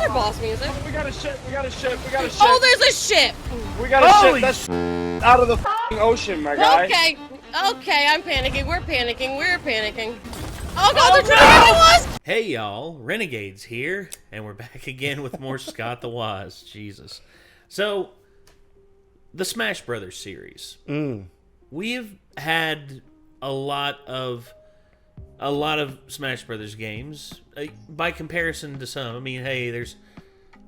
our boss music? We got a ship. Oh, there's a ship. We got a ship that's out of the ocean, my guy. Okay, I'm panicking. We're panicking. Oh God, they're trying to get us! Hey y'all, Renegades here, and we're back again with more Scott the Wise. Jesus. So, the Smash Brothers series. We've had a lot of Smash Brothers games. By comparison to some, I mean, hey, there's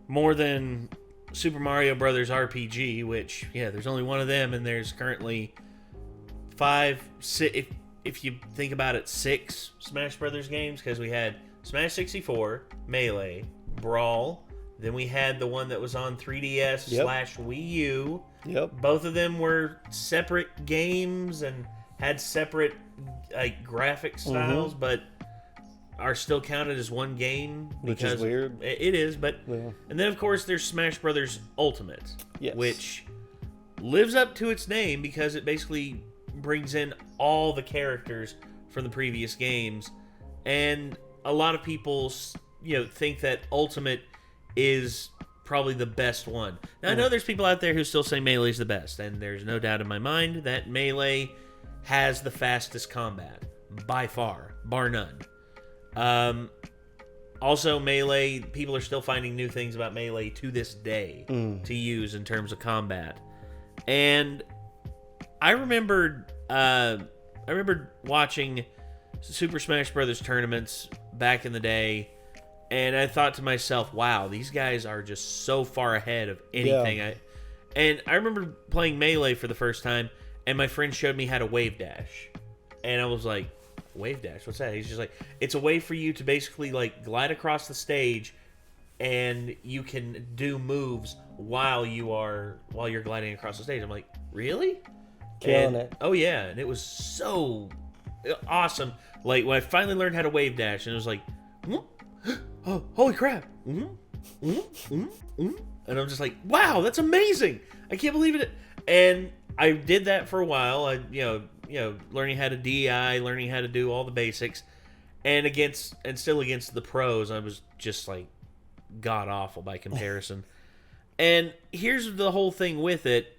more than Super Mario Brothers RPG, which, yeah, there's only one of them, and there's currently 5, 6, if you think about it, 6 Smash Brothers games, because we had Smash 64, Melee, Brawl, then we had the one that was on 3DS / Wii U. Yep. Both of them were separate games and had separate graphic styles, but are still counted as one game. Which is weird. It is, but... Yeah. And then, of course, there's Smash Brothers Ultimate, which lives up to its name because it basically brings in all the characters from the previous games, and a lot of people, think that Ultimate is probably the best one. Now, I know there's people out there who still say Melee's the best, and there's no doubt in my mind that Melee has the fastest combat, by far, bar none. Also, Melee, people are still finding new things about Melee to this day to use in terms of combat. And I remembered watching Super Smash Brothers tournaments back in the day, and I thought to myself, wow, these guys are just so far ahead of anything. Yeah. And I remember playing Melee for the first time, and my friend showed me how to wave dash. And I was like, wave dash? What's that? He's just like, it's a way for you to basically glide across the stage, and you can do moves while you're gliding across the stage. I'm like, really? Killing it. Oh yeah, and it was so awesome. Like when I finally learned how to wave dash, and it was like, oh, holy crap! And I'm just like, wow, that's amazing! I can't believe it. And I did that for a while. Learning how to DI, learning how to do all the basics, and still against the pros, I was just like god awful by comparison. And here's the whole thing with it.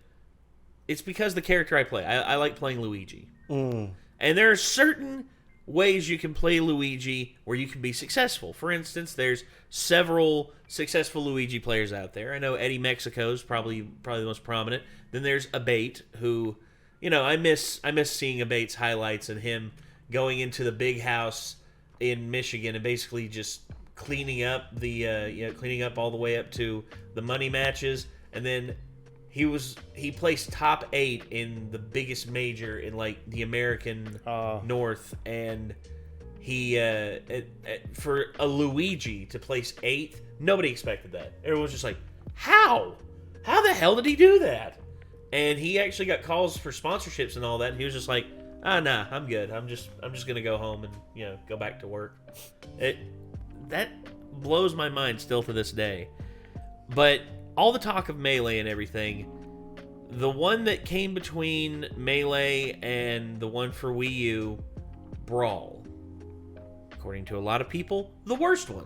It's because the character I play. I like playing Luigi. And there are certain ways you can play Luigi where you can be successful. For instance, there's several successful Luigi players out there. I know Eddie Mexico's probably the most prominent. Then there's Abate, who, I miss seeing Abate's highlights and him going into the big house in Michigan and basically just cleaning up all the way up to the money matches, and then he placed top 8 in the biggest major in the American North, and he for a Luigi to place 8th, nobody expected that. Everyone was just like, how the hell did he do that? And he actually got calls for sponsorships and all that, and he was just like, nah, I'm good. I'm just gonna go home and go back to work. That blows my mind still to this day. But all the talk of Melee and everything, the one that came between Melee and the one for Wii U, Brawl, according to a lot of people, the worst one,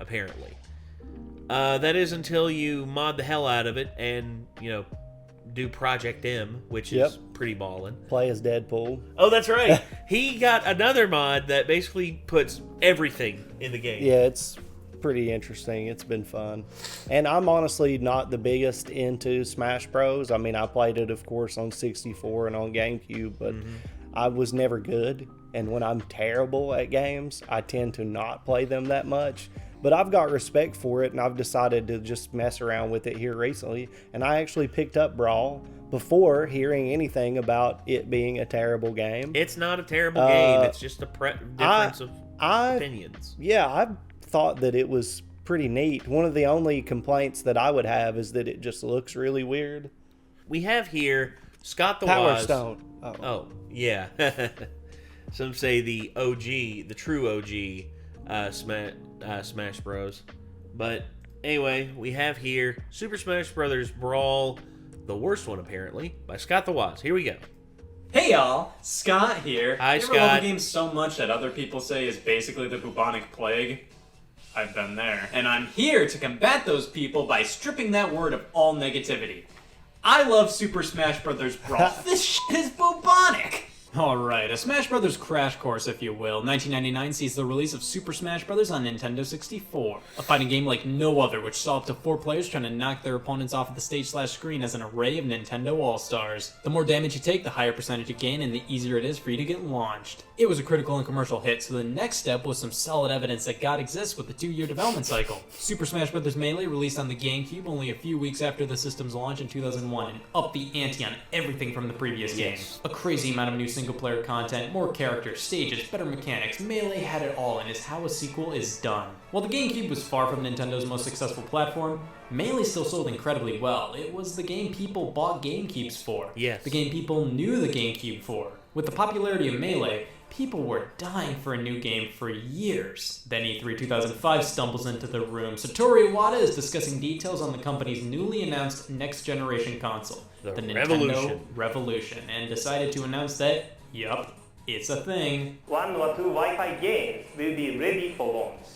apparently. That is until you mod the hell out of it and, do Project M, which is pretty ballin'. Play as Deadpool. Oh, that's right. He got another mod that basically puts everything in the game. Yeah, it's pretty interesting. It's been fun. And I'm honestly not the biggest into Smash Bros. I mean, I played it, of course, on 64 and on GameCube, but I was never good. And when I'm terrible at games, I tend to not play them that much. But I've got respect for it, and I've decided to just mess around with it here recently. And I actually picked up Brawl before hearing anything about it being a terrible game. It's not a terrible game. It's just a difference of opinions. Yeah, I thought that it was pretty neat. One of the only complaints that I would have is that it just looks really weird. We have here Scott the Power Wise. Stone. Oh, yeah. Some say the OG, the true OG Smash Bros. But anyway, we have here Super Smash Bros. Brawl, the worst one apparently, by Scott the Wise. Here we go. Hey y'all, Scott here. Hi, you Scott. ever love a game so much that other people say is basically the bubonic plague? I've been there. And I'm here to combat those people by stripping that word of all negativity. I love Super Smash Bros. Brawl. This shit is bubonic! Alright, a Smash Bros. Crash course, if you will. 1999 sees the release of Super Smash Bros. On Nintendo 64. A fighting game like no other, which saw up to 4 players trying to knock their opponents off of the stage/screen as an array of Nintendo All-Stars. The more damage you take, the higher percentage you gain, and the easier it is for you to get launched. It was a critical and commercial hit, so the next step was some solid evidence that God exists with a 2-year development cycle. Super Smash Bros. Melee released on the GameCube only a few weeks after the system's launch in 2001, and upped the ante on everything from the previous game. A crazy amount of new single-player content, more characters, stages, better mechanics. Melee had it all and is how a sequel is done. While the GameCube was far from Nintendo's most successful platform, Melee still sold incredibly well. It was the game people bought GameCubes for. Yes. The game people knew the GameCube for. With the popularity of Melee, people were dying for a new game for years. Then E3 2005 stumbles into the room. Satoru Iwata is discussing details on the company's newly announced next-generation console, the Nintendo Revolution, and decided to announce that, yup, it's a thing. 1 or 2 Wi-Fi games will be ready for launch.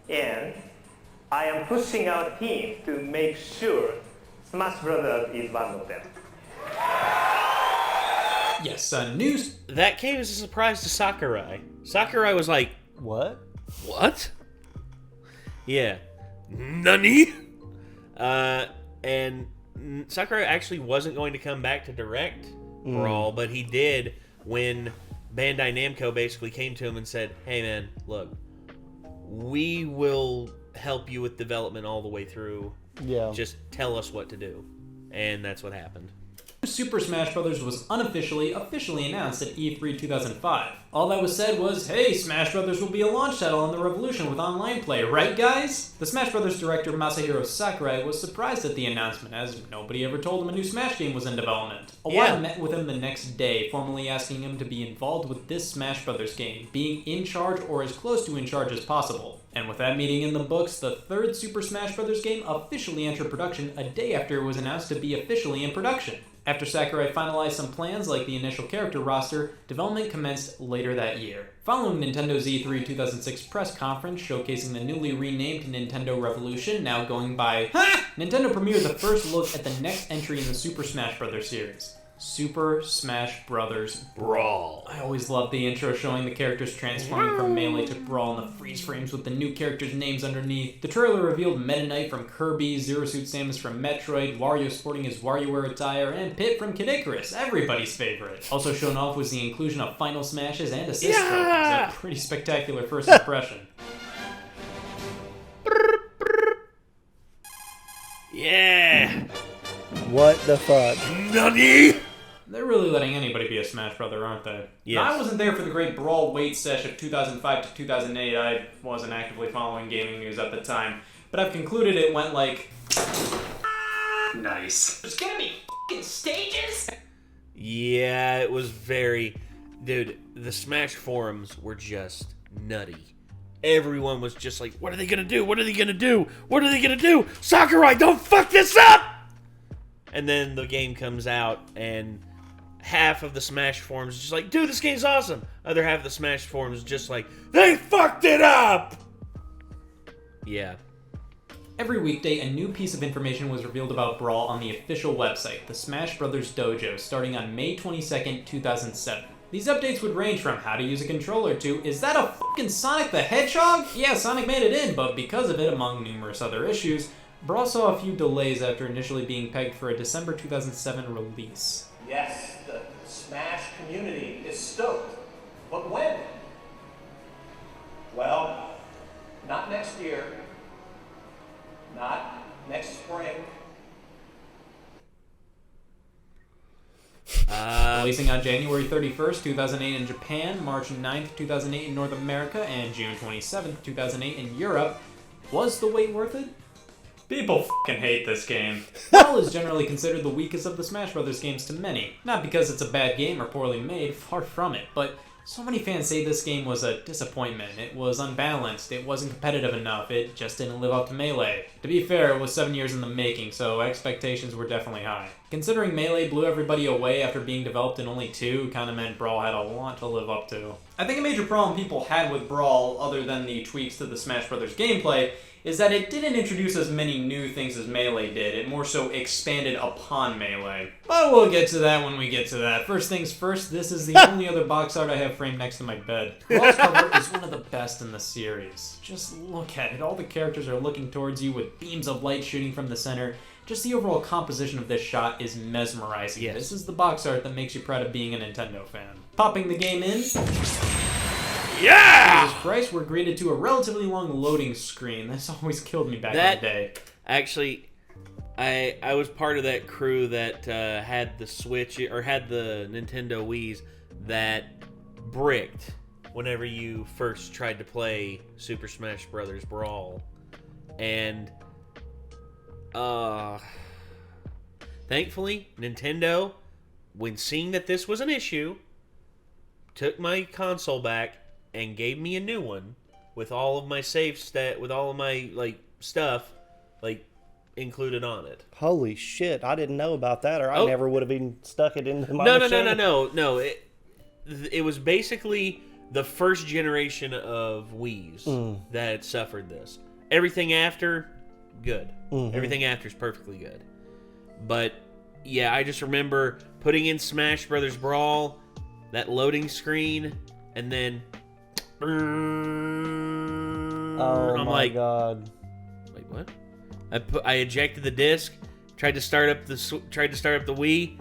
And I am pushing our team to make sure Smash Brothers is one of them. Yes, news. That came as a surprise to Sakurai. Sakurai was like, What? "What?" Yeah. Nani? And Sakurai actually wasn't going to come back to direct Brawl, but he did when Bandai Namco basically came to him and said, "Hey man, look, we will help you with development all the way through. Yeah. Just tell us what to do." And that's what happened. Super Smash Bros. Was officially announced at E3 2005. All that was said was, hey, Smash Bros. Will be a launch title on the Revolution with online play, right guys? The Smash Bros. Director Masahiro Sakurai was surprised at the announcement, as nobody ever told him a new Smash game was in development. Iwata met with him the next day, formally asking him to be involved with this Smash Bros. Game, being in charge or as close to in charge as possible. And with that meeting in the books, the third Super Smash Bros. Game officially entered production a day after it was announced to be officially in production. After Sakurai finalized some plans like the initial character roster, development commenced later that year. Following Nintendo's E3 2006 press conference showcasing the newly renamed Nintendo Revolution, now going by Nintendo premiered the first look at the next entry in the Super Smash Bros. Series. Super Smash Bros. Brawl. I always loved the intro showing the characters transforming from Melee to Brawl and the freeze frames with the new characters' names underneath. The trailer revealed Meta Knight from Kirby, Zero Suit Samus from Metroid, Wario sporting his WarioWare attire, and Pit from Kid Icarus, everybody's favorite. Also shown off was the inclusion of Final Smashes and Assist trophies, a pretty spectacular first impression. Yeah. What the fuck? Nani? They're really letting anybody be a Smash Brother, aren't they? Yes. Now, I wasn't there for the great Brawl wait sesh of 2005 to 2008. I wasn't actively following gaming news at the time. But I've concluded it went like... Nice. There's gonna be f***ing stages? Yeah, it was very... Dude, the Smash forums were just nutty. Everyone was just like, what are they gonna do? What are they gonna do? What are they gonna do? Sakurai, don't fuck this up! And then the game comes out, and half of the Smash forums is just like, dude, this game's awesome. Other half of the Smash forums is just like, they fucked it up! Yeah. Every weekday, a new piece of information was revealed about Brawl on the official website, the Smash Bros. Dojo, starting on May 22nd, 2007. These updates would range from how to use a controller to, is that a fucking Sonic the Hedgehog? Yeah, Sonic made it in, but because of it, among numerous other issues, Brawl saw a few delays after initially being pegged for a December 2007 release. Yes, the Smash community is stoked. But when? Well, not next year. Not next spring. Releasing on January 31st, 2008 in Japan, March 9th, 2008 in North America, and June 27th, 2008 in Europe. Was the wait worth it? People fucking hate this game. Brawl is generally considered the weakest of the Smash Bros. Games to many. Not because it's a bad game or poorly made, far from it, but So many fans say this game was a disappointment. It was unbalanced, it wasn't competitive enough, it just didn't live up to Melee. To be fair, it was 7 years in the making, so expectations were definitely high. Considering Melee blew everybody away after being developed in only 2, kinda meant Brawl had a lot to live up to. I think a major problem people had with Brawl, other than the tweaks to the Smash Bros. Gameplay, is that it didn't introduce as many new things as Melee did. It more so expanded upon Melee. But we'll get to that when we get to that. First things first, this is the only other box art I have framed next to my bed. Brawl's cover is one of the best in the series. Just look at it. All the characters are looking towards you with beams of light shooting from the center. Just the overall composition of this shot is mesmerizing. Yes. This is the box art that makes you proud of being a Nintendo fan. Popping the game in. Yeah! Jesus Christ, we're greeted to a relatively long loading screen. This always killed me back in the day. Actually, I was part of that crew that had the Switch, or had the Nintendo Wiis that bricked whenever you first tried to play Super Smash Bros. Brawl. And, thankfully, Nintendo, when seeing that this was an issue, took my console back and gave me a new one with all of my with all of my stuff included on it. Holy shit! I didn't know about that, or I never would have even stuck it into my No. machine. It was basically the first generation of Wiis that suffered this. Everything after, good. Everything after is perfectly good. But yeah, I just remember putting in Smash Brothers Brawl, that loading screen, and then Oh I'm my like, god! wait, what? I ejected the disc, tried to start up the Wii.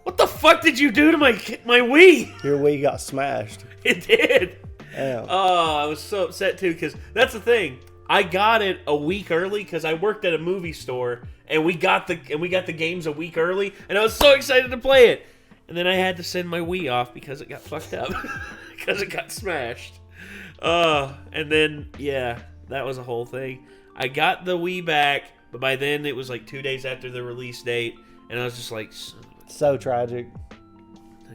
What the fuck did you do to my Wii? Your Wii got smashed. It did. Damn. Oh, I was so upset too, because that's the thing. I got it a week early because I worked at a movie store, and we got the games a week early, and I was so excited to play it. And then I had to send my Wii off because it got fucked up, because it got smashed. And then yeah, that was a whole thing. I got the Wii back, but by then it was like 2 days after the release date, and I was just like, So tragic.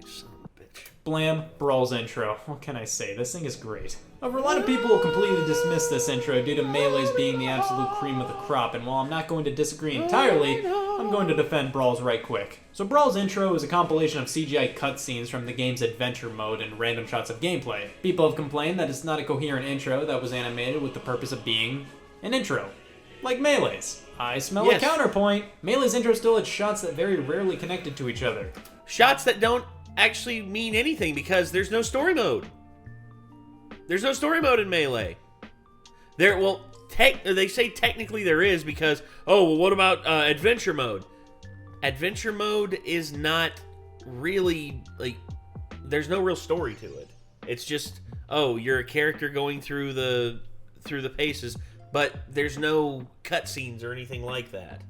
son of a bitch. Blam, Brawl's intro. What can I say? This thing is great. However, a lot of people will completely dismiss this intro due to Melee's being the absolute cream of the crop, and while I'm not going to disagree entirely, I'm going to defend Brawl's right quick. So Brawl's intro is a compilation of CGI cutscenes from the game's adventure mode and random shots of gameplay. People have complained that it's not a coherent intro that was animated with the purpose of being an intro. Like Melee's. I smell a counterpoint. Melee's intro still had shots that very rarely connected to each other. Shots that don't actually mean anything because there's no story mode. There's no story mode in Melee. They say technically there is because, what about adventure mode? Adventure mode is not really, there's no real story to it. It's just, you're a character going through the paces, but there's no cutscenes or anything like that.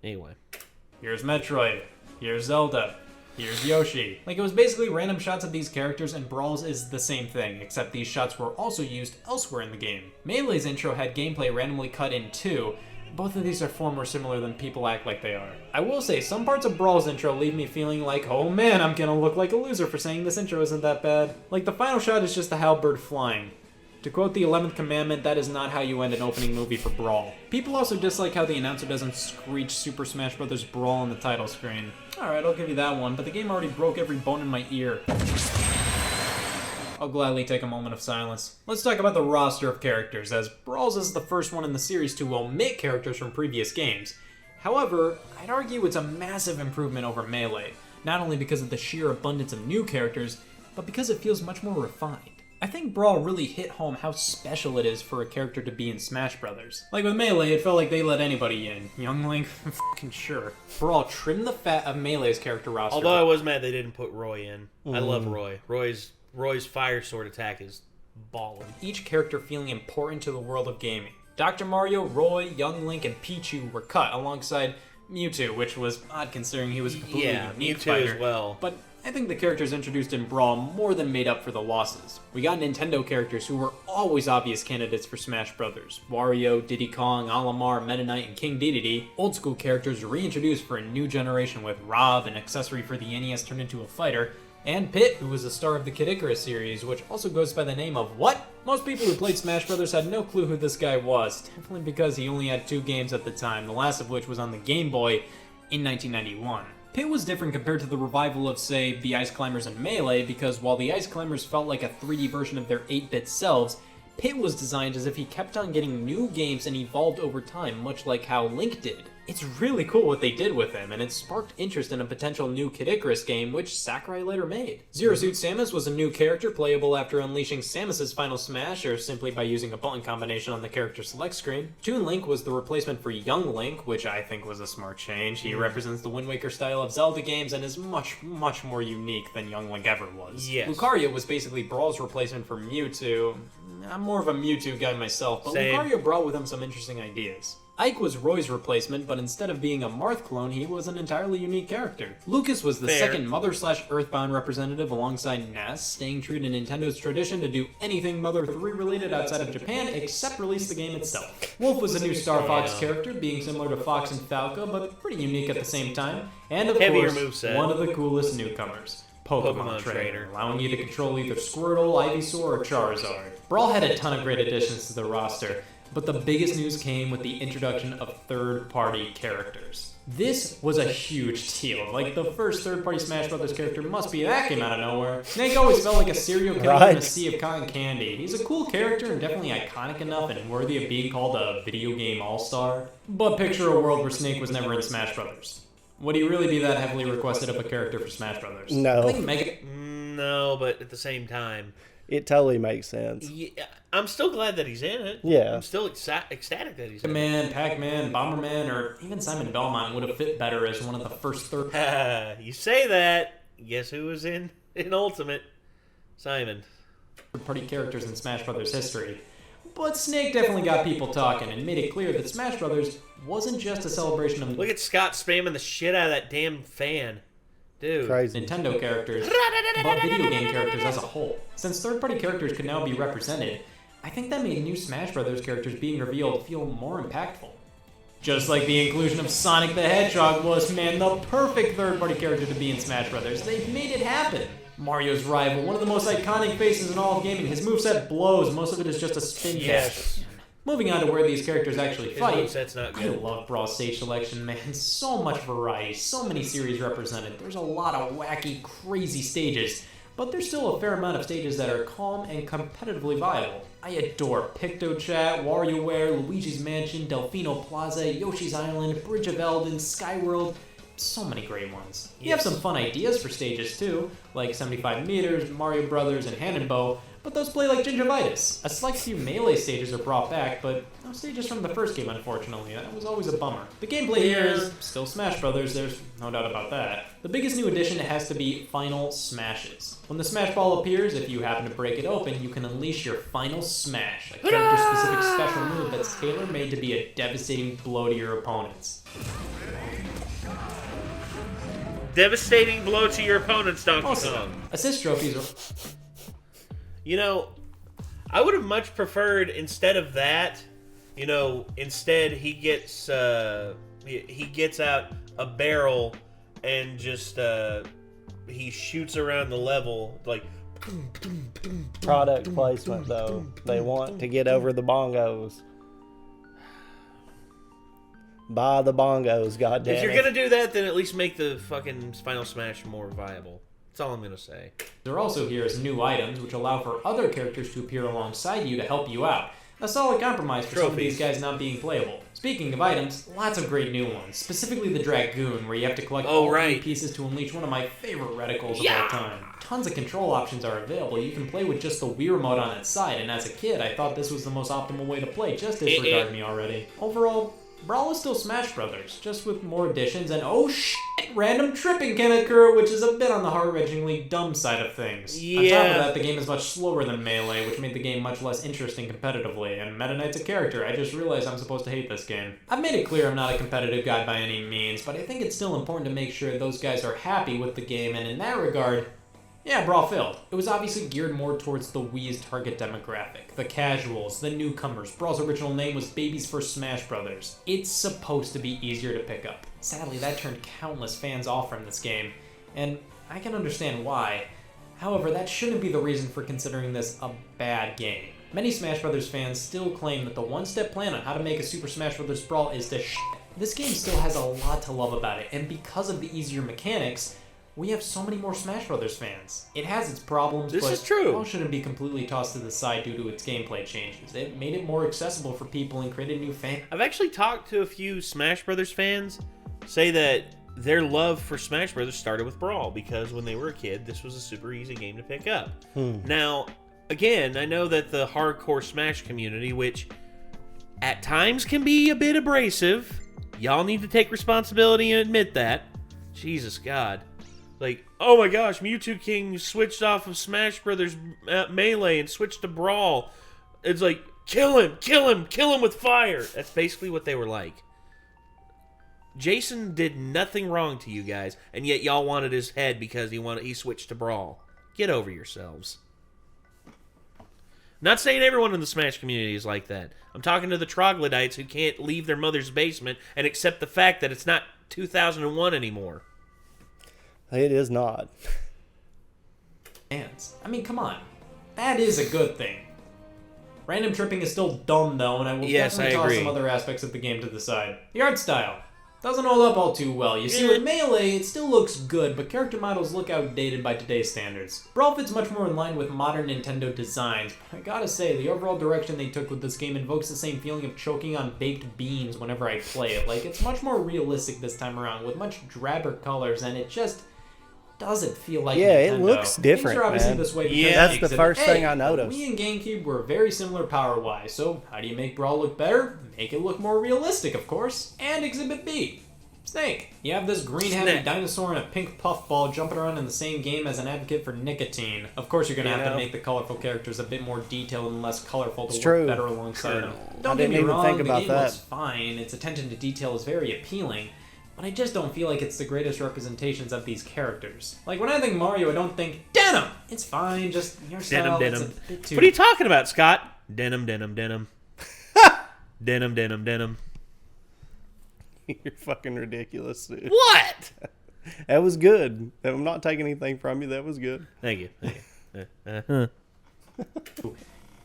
Anyway. Here's Metroid. Here's Zelda. Here's Yoshi. It was basically random shots of these characters, and Brawl's is the same thing, except these shots were also used elsewhere in the game. Melee's intro had gameplay randomly cut in too. Both of these are far more similar than people act like they are. I will say, some parts of Brawl's intro leave me feeling like, oh man, I'm gonna look like a loser for saying this intro isn't that bad. The final shot is just a halberd flying. To quote the 11th commandment, that is not how you end an opening movie for Brawl. People also dislike how the announcer doesn't screech Super Smash Bros. Brawl on the title screen. Alright, I'll give you that one, but the game already broke every bone in my ear. I'll gladly take a moment of silence. Let's talk about the roster of characters, as Brawl's is the first one in the series to omit characters from previous games. However, I'd argue it's a massive improvement over Melee, not only because of the sheer abundance of new characters, but because it feels much more refined. I think Brawl really hit home how special it is for a character to be in Smash Brothers. With Melee, it felt like they let anybody in. Young Link, fucking sure. Brawl trimmed the fat of Melee's character roster. Although I was mad they didn't put Roy in. I love Roy. Roy's fire sword attack is ballin'. Each character feeling important to the world of gaming. Dr. Mario, Roy, Young Link, and Pichu were cut alongside Mewtwo, which was odd considering he was a completely unique Mewtwo fighter. as well. But I think the characters introduced in Brawl more than made up for the losses. We got Nintendo characters who were always obvious candidates for Smash Brothers. Wario, Diddy Kong, Olimar, Meta Knight, and King Dedede. Old school characters reintroduced for a new generation with Rob, an accessory for the NES turned into a fighter, and Pit, who was the star of the Kid Icarus series, which also goes by the name of what? Most people who played Smash Brothers had no clue who this guy was, definitely because he only had 2 games at the time, the last of which was on the Game Boy in 1991. Pit was different compared to the revival of, say, the Ice Climbers and Melee, because while the Ice Climbers felt like a 3D version of their 8-bit selves, Pit was designed as if he kept on getting new games and evolved over time, much like how Link did. It's really cool what they did with him, and it sparked interest in a potential new Kid Icarus game, which Sakurai later made. Zero Suit Samus was a new character playable after unleashing Samus's final smash, or simply by using a button combination on the character select screen. Toon Link was the replacement for Young Link, which I think was a smart change. He represents the Wind Waker style of Zelda games and is much, much more unique than Young Link ever was. Yes. Lucario was basically Brawl's replacement for Mewtwo. I'm more of a Mewtwo guy myself, but Same. Lucario brought with him some interesting ideas. Ike was Roy's replacement, but instead of being a Marth clone, he was an entirely unique character. Lukas was the Fair. second Mother/Earthbound representative alongside Ness, staying true to Nintendo's tradition to do anything Mother 3 related outside of Japan except release the game itself. Wolf was a new Star Fox character, being similar to Fox and Falco, but pretty unique at the same time. And of Heavier course, moveset. one of the coolest newcomers. Pokemon Trainer, allowing you to control either Squirtle, Ivysaur, or Charizard. Brawl had a ton of great additions to the roster, but the biggest news came with the introduction of third-party characters. This was a huge deal. Like, the first third-party Smash Brothers character must be that came out of nowhere. Snake always felt like a serial killer in a sea of cotton candy. He's a cool character and definitely iconic enough and worthy of being called a video game all-star. But picture a world where Snake was never in Smash Brothers. Would he really be that heavily requested of a character for Smash Brothers? No. I think Mega... No, but at the same time, It totally makes sense. yeah, I'm still glad that he's in it. Yeah. I'm still ecstatic that he's in it. Man, Pac-Man, Bomberman, or even Simon Belmont would have fit better as one of the first third... You say that. Guess who was in Ultimate? Simon. party characters in Smash Brothers history. But Snake definitely got people talking and made it clear that Smash Brothers wasn't just a celebration of Look at Scott spamming the shit out of that damn fan. Dude. Crazy. Nintendo characters, but video game characters as a whole. Since third-party characters could now be represented, I think that made new Smash Brothers characters being revealed feel more impactful. Just like the inclusion of Sonic the Hedgehog was, man, the perfect third-party character to be in Smash Brothers. They've made it happen. Mario's rival, one of the most iconic faces in all of gaming. His moveset blows. Most of it is just a spin dash. Moving on to where these characters actually fight, moveset's not good. I love Brawl stage selection, man. So much variety, so many series represented. There's a lot of wacky, crazy stages, but there's still a fair amount of stages that are calm and competitively viable. I adore PictoChat, WarioWare, Luigi's Mansion, Delfino Plaza, Yoshi's Island, Bridge of Eldin, Skyworld. So many great ones. You have some fun ideas for stages too, like 75 meters, Mario Brothers, and Hand and Bow, but those play like gingivitis. A select few melee stages are brought back, but no stages from the first game, unfortunately. That was always a bummer. The gameplay here is still Smash Brothers, there's no doubt about that. The biggest new addition has to be Final Smashes. When the Smash Ball appears, if you happen to break it open, you can unleash your Final Smash, a character-specific special move that's tailor-made to be a devastating blow to your opponents. Devastating blow to your opponent's Donkey Also, Kong. assist trophies are... You know, I would have much preferred instead of that, you know, instead he gets out a barrel and just he shoots around the level like Product placement, though. They want to get over the bongos. Buy the bongos, goddammit. If you're gonna do that, then at least make the fucking Final Smash more viable. That's all I'm gonna say. They're also here as new items, which allow for other characters to appear alongside you to help you out. A solid compromise for some of these guys not being playable. Speaking of items, lots of great new ones, specifically the Dragoon, where you have to collect all 3 pieces to unleash one of my favorite reticles of all time. Tons of control options are available. You can play with just the Wii remote on its side, and as a kid, I thought this was the most optimal way to play. Just disregard me already. Overall, Brawl is still Smash Brothers, just with more additions, and oh shit, random tripping can occur, which is a bit on the heart-wrenchingly dumb side of things. Yeah. On top of that, the game is much slower than Melee, which made the game much less interesting competitively, and Meta Knight's a character. I just realized I'm supposed to hate this game. I've made it clear I'm not a competitive guy by any means, but I think it's still important to make sure those guys are happy with the game, and in that regard, yeah, Brawl failed. It was obviously geared more towards the Wii's target demographic, the casuals, the newcomers. Brawl's original name was Baby's First Smash Brothers. It's supposed to be easier to pick up. Sadly, that turned countless fans off from this game, and I can understand why. However, that shouldn't be the reason for considering this a bad game. Many Smash Brothers fans still claim that the one-step plan on how to make a Super Smash Brothers Brawl is to This game still has a lot to love about it, and because of the easier mechanics, we have so many more Smash Brothers fans. It has its problems, This but is true. Brawl shouldn't be completely tossed to the side due to its gameplay changes. It made it more accessible for people and created new fans. I've actually talked to a few Smash Brothers fans say that their love for Smash Brothers started with Brawl because when they were a kid, this was a super easy game to pick up. Now, again, I know that the hardcore Smash community, which at times can be a bit abrasive, y'all need to take responsibility and admit that. Jesus God. Like, oh my gosh, Mewtwo King switched off of Smash Brothers Melee and switched to Brawl. It's like, kill him, kill him, kill him with fire. That's basically what they were like. Jason did nothing wrong to you guys, and yet y'all wanted his head because he switched to Brawl. Get over yourselves. Not saying everyone in the Smash community is like that. I'm talking to the troglodytes who can't leave their mother's basement and accept the fact that it's not 2001 anymore. It is not. Fans. I mean, come on. That is a good thing. Random tripping is still dumb, though, and I will definitely toss some other aspects of the game to the side. The art style doesn't hold up all too well. You see, with Melee, it still looks good, but character models look outdated by today's standards. Brawl fits much more in line with modern Nintendo designs, but I gotta say, the overall direction they took with this game invokes the same feeling of choking on baked beans whenever I play it. Like, it's much more realistic this time around, with much drabber colors, and it just doesn't feel like Nintendo. It looks different, Things are obviously man. this way because That's Exhibit the first thing I A, noticed. Wii and GameCube were very similar power-wise, so how do you make Brawl look better? Make it look more realistic, of course. And Exhibit B. Snake. You have this green happy dinosaur and a pink puffball jumping around in the same game as an advocate for nicotine. Of course, you're going to have to make the colorful characters a bit more detailed and less colorful to work better alongside them. Don't get me wrong, the game looks fine. Its attention to detail is very appealing, but I just don't feel like it's the greatest representations of these characters. Like, when I think Mario, I don't think denim! It's fine, just your style, Denim. it's a bit too... What are you talking about, Scott? Denim, denim, denim. Denim, denim, denim. You're fucking ridiculous, dude. What? That was good. I'm not taking anything from you. That was good. Thank you. Thank you.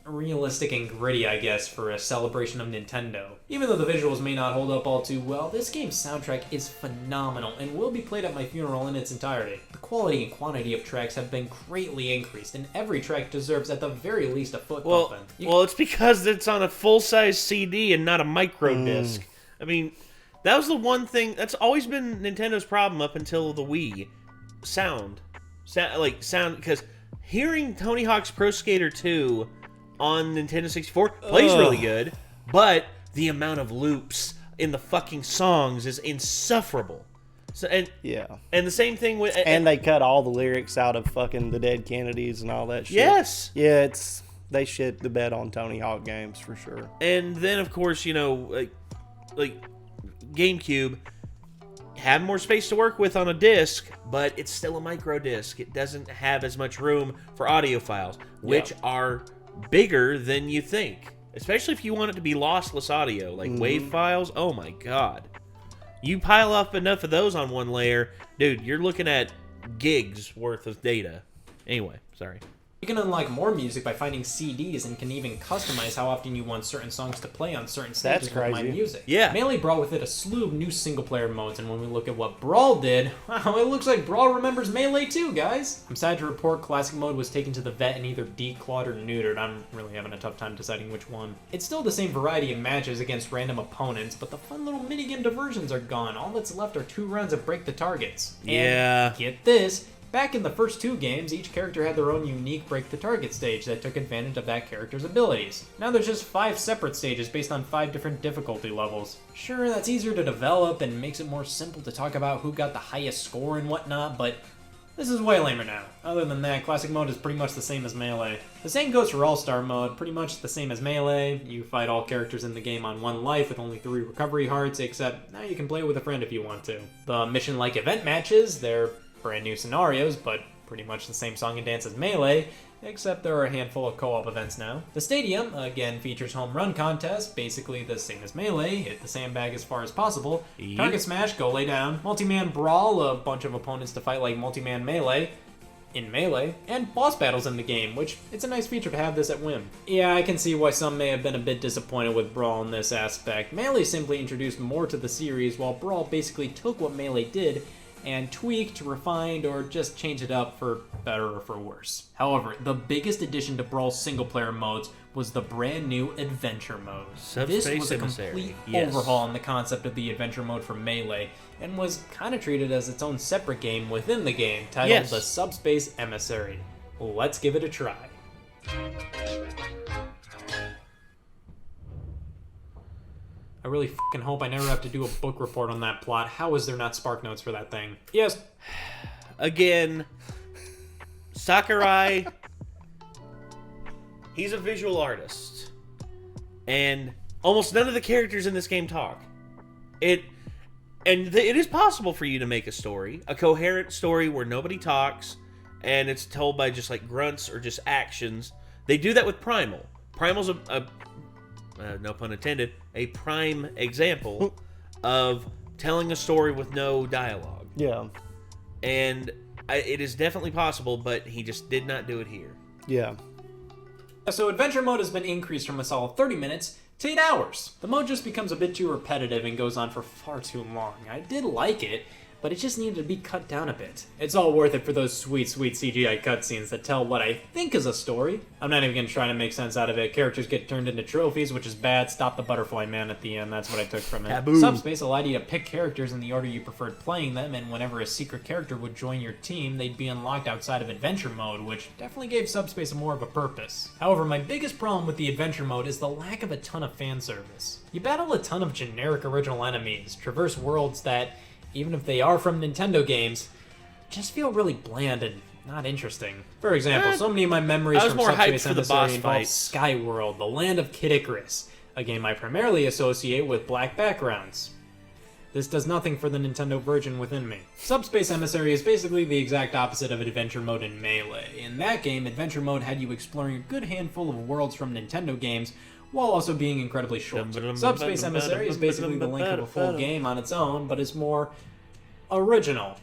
Realistic and gritty, I guess, for a celebration of Nintendo. Even though the visuals may not hold up all too well, this game's soundtrack is phenomenal and will be played at my funeral in its entirety. The quality and quantity of tracks have been greatly increased, and every track deserves at the very least a foot pumping. Well, it's because it's on a full-size CD and not a micro disc. I mean, that was the one thing that's always been Nintendo's problem up until the Wii. Sound, because hearing Tony Hawk's Pro Skater 2 on Nintendo 64 plays really good, but the amount of loops in the fucking songs is insufferable. So and the same thing with and they cut all the lyrics out of fucking the Dead Kennedys and all that shit. Yes. Yeah, they shit the bed on Tony Hawk games for sure. And then of course, like GameCube had more space to work with on a disc, but it's still a micro disc. It doesn't have as much room for audio files, which are bigger than you think. Especially if you want it to be lossless audio, like WAV files. Oh my god. You pile up enough of those on one layer, dude, you're looking at gigs worth of data. Anyway, sorry. You can unlock more music by finding CDs and can even customize how often you want certain songs to play on certain stages with My Music. Yeah. Melee brought with it a slew of new single-player modes, and when we look at what Brawl did, wow, it looks like Brawl remembers Melee too, guys. I'm sad to report Classic Mode was taken to the vet and either declawed or neutered. I'm really having a tough time deciding which one. It's still the same variety of matches against random opponents, but the fun little minigame diversions are gone. All that's left are 2 rounds of Break the Targets. Yeah. And get this, Back in the first 2 games, each character had their own unique break the target stage that took advantage of that character's abilities. Now there's just 5 separate stages based on 5 different difficulty levels. Sure, that's easier to develop and makes it more simple to talk about who got the highest score and whatnot, but this is way lamer now. Other than that, Classic Mode is pretty much the same as Melee. The same goes for All-Star Mode, pretty much the same as Melee. You fight all characters in the game on 1 life with only 3 recovery hearts, except now you can play with a friend if you want to. The mission-like event matches, they're brand new scenarios, but pretty much the same song and dance as Melee, except there are a handful of co-op events now. The stadium, again, features home run contests, basically the same as Melee, hit the sandbag as far as possible. Yep. Target smash, go lay down. Multi-man brawl, a bunch of opponents to fight like multi-man Melee in Melee, and boss battles in the game, which it's a nice feature to have this at whim. Yeah, I can see why some may have been a bit disappointed with Brawl in this aspect. Melee simply introduced more to the series, while Brawl basically took what Melee did and tweaked, refined, or just changed it up for better or for worse. However, the biggest addition to Brawl's single-player modes was the brand new Adventure Mode. This was a complete overhaul in the concept of the Adventure Mode for Melee, and was kind of treated as its own separate game within the game, titled the Subspace Emissary. Let's give it a try. I really fucking hope I never have to do a book report on that plot. How is there not spark notes for that thing? Yes. Again, Sakurai, he's a visual artist. And almost none of the characters in this game talk. It is possible for you to make a story, a coherent story where nobody talks, and it's told by just like grunts or just actions. They do that with Primal. Primal's no pun intended, a prime example of telling a story with no dialogue. Yeah. And it is definitely possible, but he just did not do it here. Yeah. So Adventure Mode has been increased from a solid 30 minutes to 8 hours. The mode just becomes a bit too repetitive and goes on for far too long. I did like it, but it just needed to be cut down a bit. It's all worth it for those sweet, sweet CGI cutscenes that tell what I think is a story. I'm not even going to try to make sense out of it. Characters get turned into trophies, which is bad. Stop the butterfly man at the end. That's what I took from it. Kaboom. Subspace allowed you to pick characters in the order you preferred playing them, and whenever a secret character would join your team, they'd be unlocked outside of Adventure Mode, which definitely gave Subspace more of a purpose. However, my biggest problem with the Adventure Mode is the lack of a ton of fan service. You battle a ton of generic original enemies, traverse worlds that, even if they are from Nintendo games, just feel really bland and not interesting. For example, so many of my memories from Subspace Emissary involve Skyworld, the land of Kid Icarus, a game I primarily associate with black backgrounds. This does nothing for the Nintendo virgin within me. Subspace Emissary is basically the exact opposite of Adventure Mode in Melee. In that game, Adventure Mode had you exploring a good handful of worlds from Nintendo games, while also being incredibly short. Subspace Emissary is basically the length of a full game on its own, but it's more original.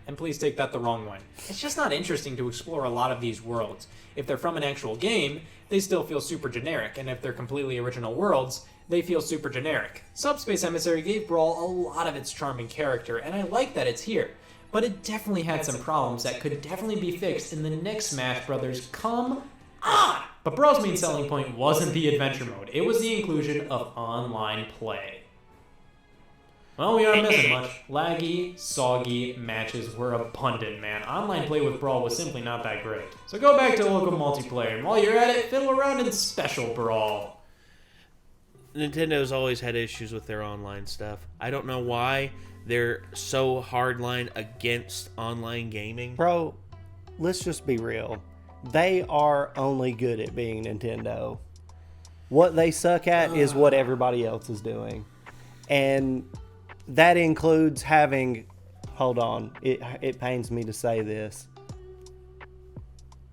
And please take that the wrong way. It's just not interesting to explore a lot of these worlds. If they're from an actual game, they still feel super generic, and if they're completely original worlds, they feel super generic. Subspace Emissary gave Brawl a lot of its charm and character, and I like that it's here. But it definitely had some problems that could definitely be fixed in the next Smash Brothers. Come on! But Brawl's main selling point wasn't the Adventure Mode, it was the inclusion of online play. Well, we aren't missing much. Laggy, soggy matches were abundant, man. Online play with Brawl was simply not that great. So go back to local multiplayer, and while you're at it, fiddle around in Special Brawl. Nintendo's always had issues with their online stuff. I don't know why they're so hardline against online gaming. Bro, let's just be real. They are only good at being Nintendo. What they suck at is what everybody else is doing. And that includes having, hold on, it pains me to say this,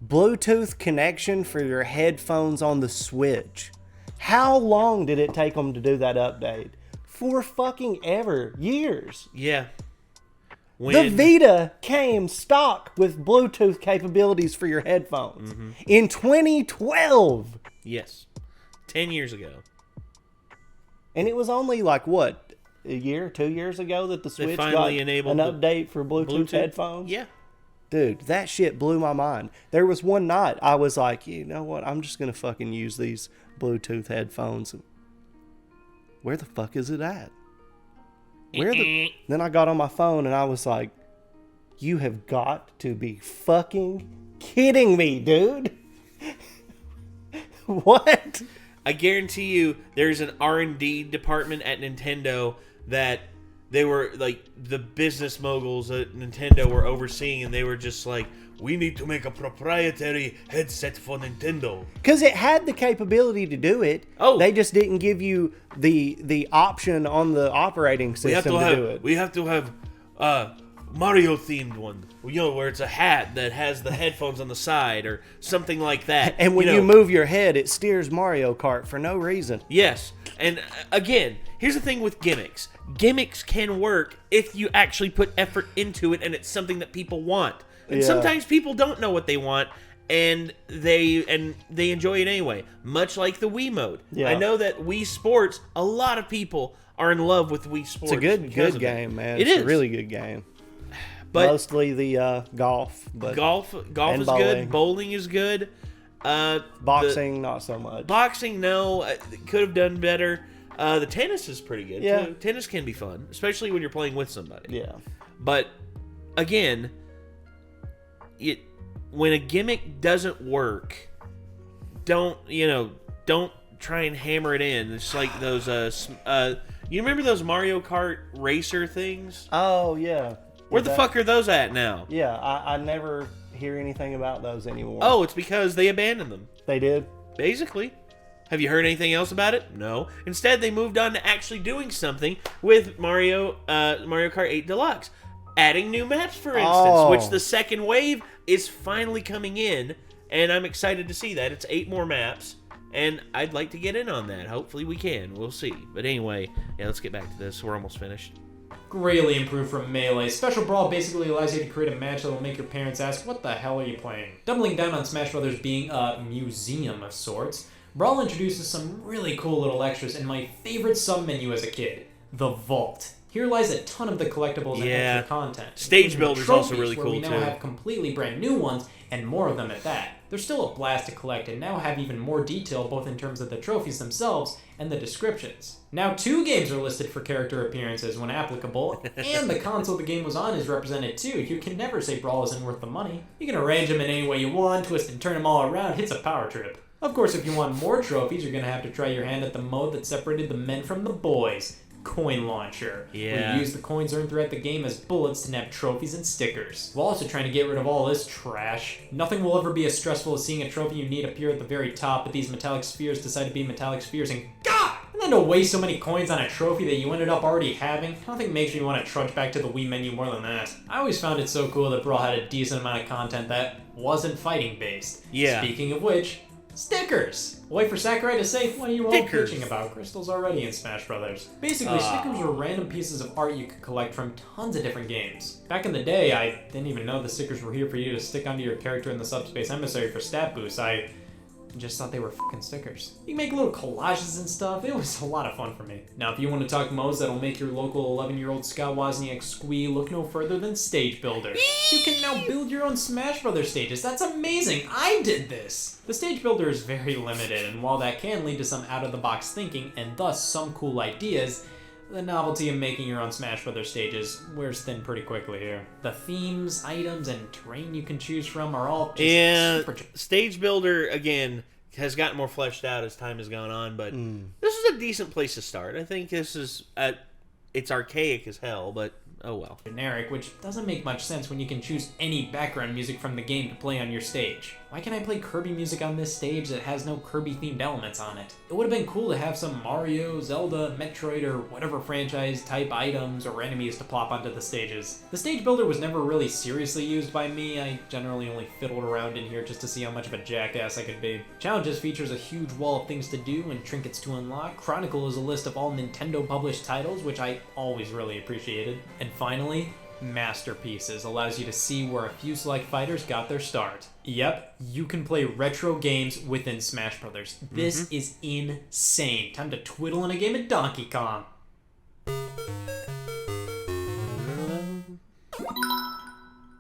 Bluetooth connection for your headphones on the Switch. How long did it take them to do that update? For fucking ever. Years. Yeah. The Vita came stock with Bluetooth capabilities for your headphones in 2012. Yes. 10 years ago. And it was only like, what, a year, 2 years ago that the Switch got an update for Bluetooth headphones? Yeah. Dude, that shit blew my mind. There was one night I was like, you know what, I'm just going to fucking use these Bluetooth headphones. Where the fuck is it at? Then I got on my phone and I was like, You have got to be fucking kidding me, dude. What? I guarantee you there's an R&D department at Nintendo that they were like the business moguls at Nintendo were overseeing, and they were just like, we need to make a proprietary headset for Nintendo. Because it had the capability to do it. Oh. They just didn't give you the option on the operating system to do it. We have to have Mario themed one, you know, where it's a hat that has the headphones on the side or something like that. And when you move your head, it steers Mario Kart for no reason. Yes. And again, here's the thing with gimmicks. Gimmicks can work if you actually put effort into it and it's something that people want. And sometimes people don't know what they want, and they enjoy it anyway. Much like the Wii mode. Yeah. I know that Wii Sports, a lot of people are in love with Wii Sports. It's a good game, man. It's a really good game. But mostly the golf. But golf is good. Bowling is good. Boxing, not so much. Boxing, no. Could have done better. The tennis is pretty good, too. Tennis can be fun, especially when you're playing with somebody. Yeah. But, again, when a gimmick doesn't work, don't try and hammer it in. It's like those, you remember those Mario Kart racer things? Oh, yeah. Where the fuck are those at now? Yeah, I never hear anything about those anymore. Oh, it's because they abandoned them. They did? Basically. Have you heard anything else about it? No. Instead, they moved on to actually doing something with Mario Kart 8 Deluxe. Adding new maps, for instance, which the second wave is finally coming in, and I'm excited to see that. It's 8 more maps, and I'd like to get in on that. Hopefully we can. We'll see. But anyway, let's get back to this. We're almost finished. Greatly improved from Melee. Special Brawl basically allows you to create a match that will make your parents ask, what the hell are you playing? Doubling down on Smash Brothers being a museum of sorts, Brawl introduces some really cool little extras in my favorite sub-menu as a kid, the Vault. Here lies a ton of the collectibles and extra content. Stage Builder's also really cool, we now have completely brand new ones, and more of them at that. They're still a blast to collect, and now have even more detail both in terms of the trophies themselves and the descriptions. Now 2 games are listed for character appearances when applicable, and the console the game was on is represented too. You can never say Brawl isn't worth the money. You can arrange them in any way you want, twist and turn them all around, it's a power trip. Of course, if you want more trophies, you're going to have to try your hand at the mode that separated the men from the boys. Coin Launcher. Yeah. We use the coins earned throughout the game as bullets to nab trophies and stickers. We're also trying to get rid of all this trash. Nothing will ever be as stressful as seeing a trophy you need appear at the very top, but these metallic spheres decide to be metallic spheres and God! And then to waste so many coins on a trophy that you ended up already having, nothing makes me want to trudge back to the Wii menu more than that. I always found it so cool that Brawl had a decent amount of content that wasn't fighting based. Yeah. Speaking of which, stickers! Wait for Sakurai to say, what are you all bitching about? Crystal's already in Smash Brothers. Basically, stickers were random pieces of art you could collect from tons of different games. Back in the day, I didn't even know the stickers were here for you to stick onto your character in the Subspace Emissary for stat boosts. I just thought they were fucking stickers. You can make little collages and stuff. It was a lot of fun for me. Now, if you want to talk modes that'll make your local 11-year-old Scott Wozniak squee, look no further than Stage Builder. You can now build your own Smash Brothers stages. That's amazing. I did this. The Stage Builder is very limited, and while that can lead to some out-of-the-box thinking and thus some cool ideas, the novelty of making your own Smash Brothers stages wears thin pretty quickly here. The themes, items, and terrain you can choose from are all just super... Stage Builder, again, has gotten more fleshed out as time has gone on, but this is a decent place to start. I think this is... it's archaic as hell, but oh well. Generic, which doesn't make much sense when you can choose any background music from the game to play on your stage. Why can't I play Kirby music on this stage that has no Kirby-themed elements on it? It would have been cool to have some Mario, Zelda, Metroid, or whatever franchise-type items or enemies to plop onto the stages. The Stage Builder was never really seriously used by me. I generally only fiddled around in here just to see how much of a jackass I could be. Challenges features a huge wall of things to do and trinkets to unlock. Chronicle is a list of all Nintendo-published titles, which I always really appreciated. And finally, Masterpieces allows you to see where a few select fighters got their start. Yep, you can play retro games within Smash Brothers. This is insane. Time to twiddle in a game of Donkey Kong.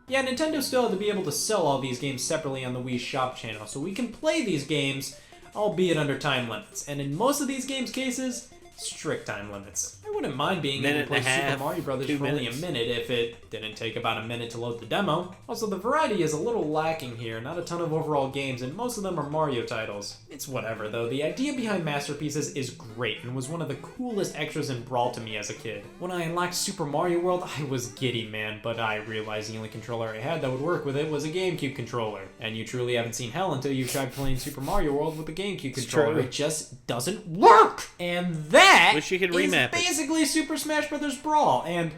Yeah, Nintendo still had to be able to sell all these games separately on the Wii Shop channel, so we can play these games, albeit under time limits. And in most of these games' cases, strict time limits. I wouldn't mind being able Minute to play and a half, Super Mario Brothers 2 for only a minutes. minute if it didn't take about a minute to load the demo. Also, the variety is a little lacking here, not a ton of overall games, and most of them are Mario titles. It's whatever, though. The idea behind Masterpieces is great, and was one of the coolest extras in Brawl to me as a kid. When I unlocked Super Mario World, I was giddy, man, but I realized the only controller I had that would work with it was a GameCube controller. And you truly haven't seen hell until you've tried playing Super Mario World with a GameCube controller. true. It just doesn't work! And that Wish you could is remap it. basically Super Smash Bros. Brawl. And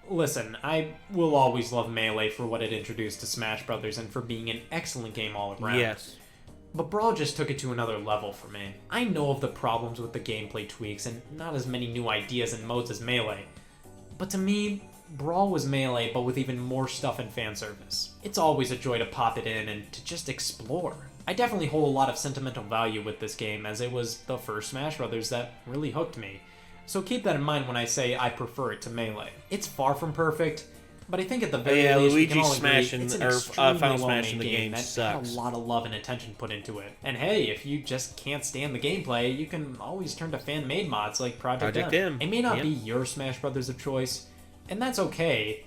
listen, I will always love Melee for what it introduced to Smash Bros. And for being an excellent game all around. Yes. But Brawl just took it to another level for me. I know of the problems with the gameplay tweaks and not as many new ideas and modes as Melee. But to me, Brawl was Melee, but with even more stuff and fan service. It's always a joy to pop it in and to just explore. I definitely hold a lot of sentimental value with this game, as it was the first Smash Bros. That really hooked me. So keep that in mind when I say I prefer it to Melee. It's far from perfect, but I think at the very least we can all agree it's an extremely Final Smash well-made in the game that sucks. had a lot of love and attention put into it. And hey, if you just can't stand the gameplay, you can always turn to fan-made mods like Project M. It may not be your Smash Brothers of choice, and that's okay,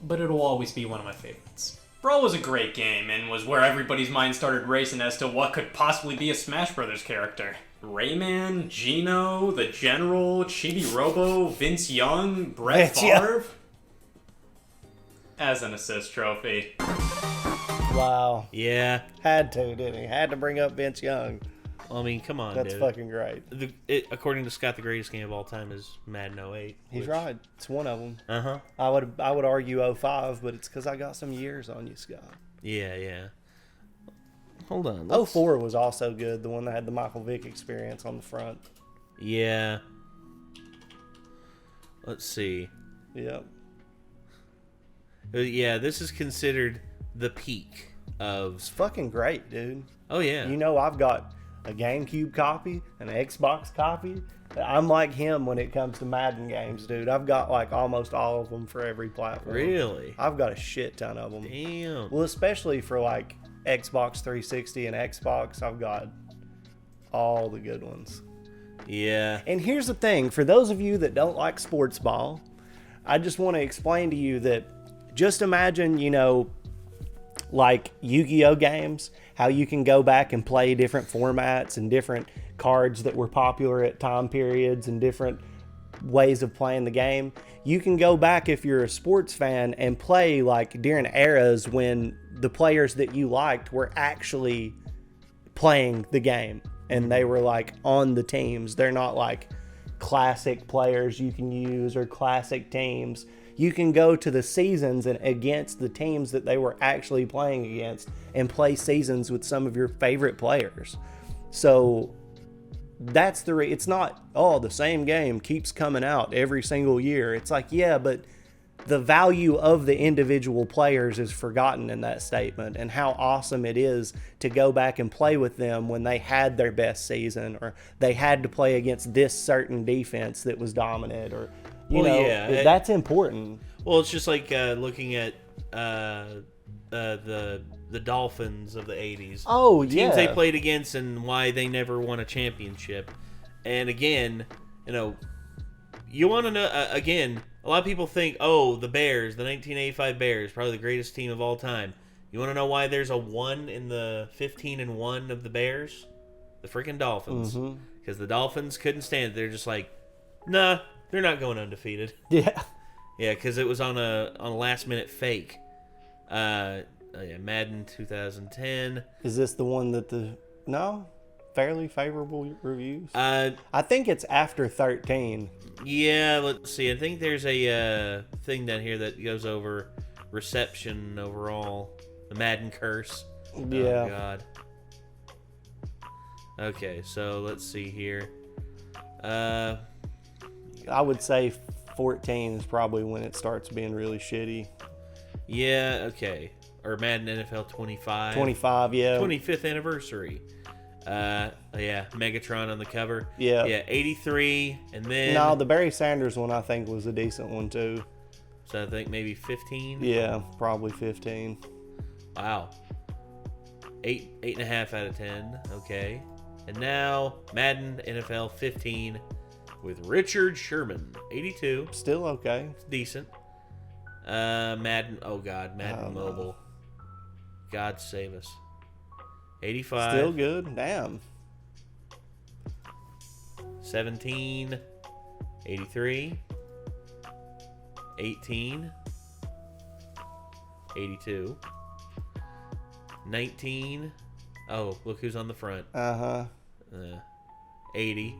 but it'll always be one of my favorites. Brawl was a great game, and was where everybody's mind started racing as to what could possibly be a Smash Brothers character. Rayman, Gino, the General, Chibi Robo, Vince Young, Brett Vince Young. Favre. As an assist trophy. Wow. Yeah. Had to, didn't he? Had to bring up Vince Young. I mean, come on, That's dude. fucking great. According to Scott, the greatest game of all time is Madden 08. He's right. It's one of them. Uh-huh. I would argue 05, but it's because I got some years on you, Scott. Yeah, yeah. Hold on. 04 was also good. The one that had the Michael Vick experience on the front. Yeah. Let's see. Yep. Yeah, this is considered the peak of... It's fucking great, dude. Oh, yeah. You know, I've got a GameCube copy, an Xbox copy. I'm like him when it comes to Madden games, dude. I've got like almost all of them for every platform. Really? I've got a shit ton of them. Damn. Well, especially for like Xbox 360 and Xbox, I've got all the good ones. Yeah. And here's the thing, for those of you that don't like sports ball, I just want to explain to you that just imagine, you know, like Yu-Gi-Oh games, how you can go back and play different formats and different cards that were popular at time periods and different ways of playing the game. You can go back if you're a sports fan and play like during eras when the players that you liked were actually playing the game and they were like on the teams. They're not like classic players you can use or classic teams. You can go to the seasons and against the teams that they were actually playing against and play seasons with some of your favorite players. So that's it's not, oh, the same game keeps coming out every single year. It's like, yeah, but the value of the individual players is forgotten in that statement, and how awesome it is to go back and play with them when they had their best season or they had to play against this certain defense that was dominant, or you know, yeah, that's important. Well, it's just like looking at the Dolphins of the 80s. Oh, Teams yeah. they played against and why they never won a championship. And again, you know, you want to know, again, a lot of people think, oh, the Bears, the 1985 Bears, probably the greatest team of all time. You want to know why there's a 1 in the 15-1 of the Bears? The freaking Dolphins. Because the Dolphins couldn't stand it. They're just like, nah, they're not going undefeated. Yeah. Yeah, because it was on a last-minute fake. Yeah, Madden 2010. Is this the one that fairly favorable reviews? I think it's after 13. Yeah, let's see. I think there's a thing down here that goes over reception overall. The Madden curse. Yeah. Oh, God. Okay, so let's see here. I would say 14 is probably when it starts being really shitty. Yeah, okay. Or Madden NFL 25. 25, yeah. 25th anniversary. Yeah, Megatron on the cover. Yeah. Yeah, 83, and then... No, the Barry Sanders one I think was a decent one too. So I think maybe 15? Yeah, probably 15. Wow. 8.5 out of 10. Okay. And now Madden NFL 15 with Richard Sherman. 82. Still okay. Decent. Madden. Oh, God. Madden Mobile. God save us. 85. Still good. Damn. 17. 83. 18. 82. 19. Oh, look who's on the front. 80.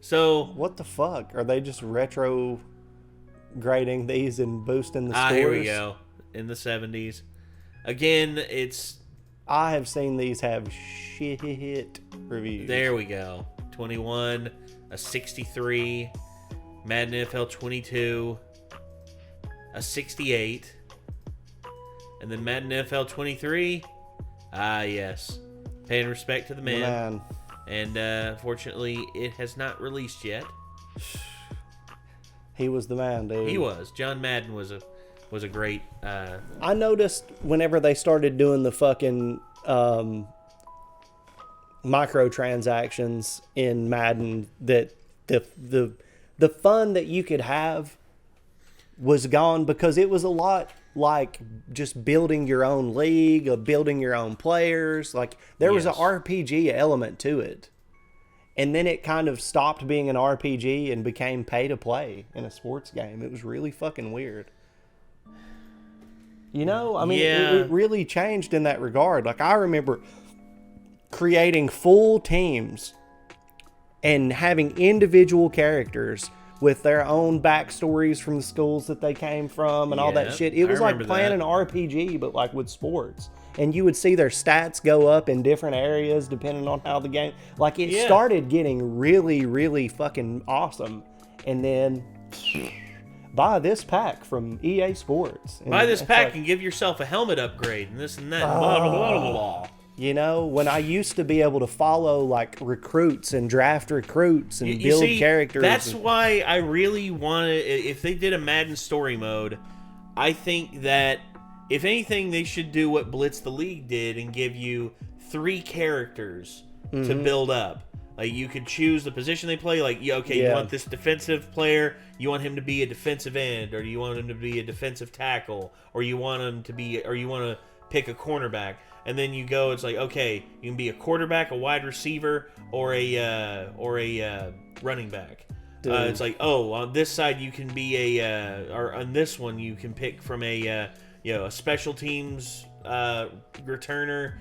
So what the fuck? Are they just retro grading these and boosting the scores? here we go. In the 70s. Again, it's... I have seen these have shit reviews. There we go. 21. A 63. Madden NFL 22. A 68. And then Madden NFL 23. Ah, yes. Paying respect to the man. And fortunately, it has not released yet. He was the man, dude. He was. John Madden was a great... I noticed whenever they started doing the fucking microtransactions in Madden that the fun that you could have was gone, because it was a lot like just building your own league, of building your own players. Like there was an RPG element to it. And then it kind of stopped being an RPG and became pay to play in a sports game. It was really fucking weird. You know, I mean, it really changed in that regard. Like I remember creating full teams and having individual characters with their own backstories from the schools that they came from and all that shit. It was like playing an RPG, but like with sports. And you would see their stats go up in different areas depending on how the game... Like, it started getting really, really fucking awesome. And then, buy this pack from EA Sports. And buy this pack and give yourself a helmet upgrade and this and that. Blah, blah, blah, blah, blah. You know, when I used to be able to follow, like, recruits and draft recruits and build characters... That's why I really wanted... If they did a Madden story mode, I think that... If anything, they should do what Blitz the League did and give you 3 characters to build up. Like, you could choose the position they play. Like, you want this defensive player, you want him to be a defensive end, or you want him to be a defensive tackle, or you want him to be, or you want to pick a cornerback. And then you go, it's like, okay, you can be a quarterback, a wide receiver, or a running back. It's like, oh, on this side you can be or on this one you can pick from a special teams returner.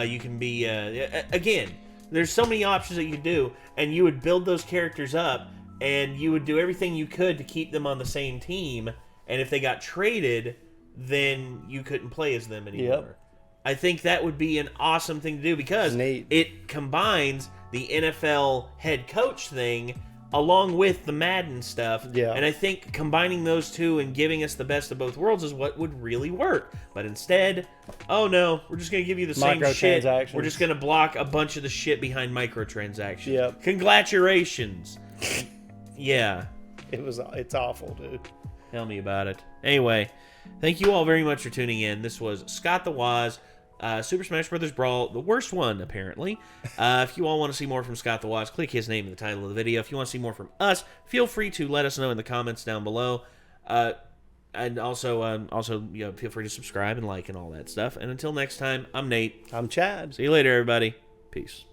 You can be again. There's so many options that you could do, and you would build those characters up, and you would do everything you could to keep them on the same team. And if they got traded, then you couldn't play as them anymore. Yep. I think that would be an awesome thing to do because it combines the NFL head coach thing along with the Madden stuff. Yeah. And I think combining those two and giving us the best of both worlds is what would really work. But instead, oh no, we're just going to give you the same shit. We're just going to block a bunch of the shit behind microtransactions. Yep. Congratulations. Yeah. It's awful, dude. Tell me about it. Anyway, thank you all very much for tuning in. This was Scott the Woz. Super Smash Bros. Brawl, the worst one, apparently. If you all want to see more from Scott the Woz, click his name in the title of the video. If you want to see more from us, feel free to let us know in the comments down below. And also, feel free to subscribe and like and all that stuff. And until next time, I'm Nate. I'm Chad. See you later, everybody. Peace.